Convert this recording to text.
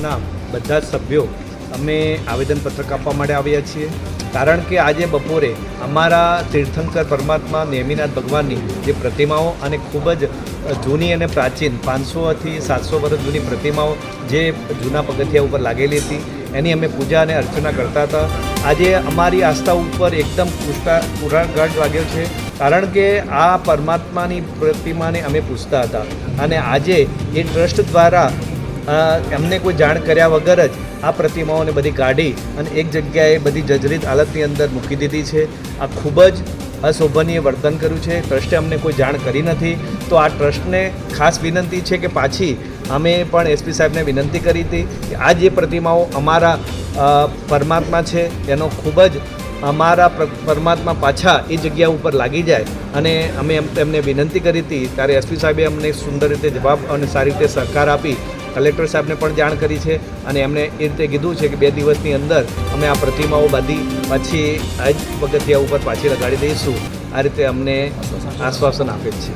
ના બધા જ સભ્યો અમે આવેદનપત્રક આપવા માટે આવ્યા છીએ, કારણ કે આજે બપોરે અમારા તીર્થંકર પરમાત્મા નેમિનાથ ભગવાનની જે પ્રતિમાઓ અને ખૂબ જ જૂની અને પ્રાચીન 500થી 700 વર્ષ જૂની પ્રતિમાઓ જે જૂના પગથિયા ઉપર લાગેલી હતી એની અમે પૂજા અને અર્ચના કરતા હતા. આજે અમારી આસ્થા ઉપર એકદમ પુરાઘાત વાગ્યો છે, કારણ કે આ પરમાત્માની પ્રતિમાને અમે પૂજતા હતા અને આજે એ ટ્રસ્ટ દ્વારા એમને કોઈ જાણ કર્યા વગર જ આ પ્રતિમાઓને બધી કાઢી અને એક જગ્યાએ બધી જર્જરિત હાલતની અંદર મૂકી દીધી છે. આ ખૂબ જ અશોભનીય વર્તન કર્યું છે. ટ્રસ્ટે અમને કોઈ જાણ કરી નથી, તો આ ટ્રસ્ટને ખાસ વિનંતી છે કે પાછી અમે પણ એસપી સાહેબને વિનંતી કરી હતી કે આ જે પ્રતિમાઓ અમારા પરમાત્મા છે એનો ખૂબ જ અમારા પરમાત્મા પાછા એ જગ્યા ઉપર લાગી જાય, અને અમે તેમને વિનંતી કરી હતી. ત્યારે એસપી સાહેબે અમને સુંદર રીતે જવાબ અને સારી રીતે સહકાર આપી કલેક્ટર સાહેબને પણ જાણ કરી છે અને એમણે એ રીતે કીધું છે કે 2 દિવસની અંદર અમે આ પ્રતિમાઓ બાંધી પછી આ જ પગથિયા ઉપર પાછી લગાડી દઈશું. આ રીતે અમને આશ્વાસન આપે છે.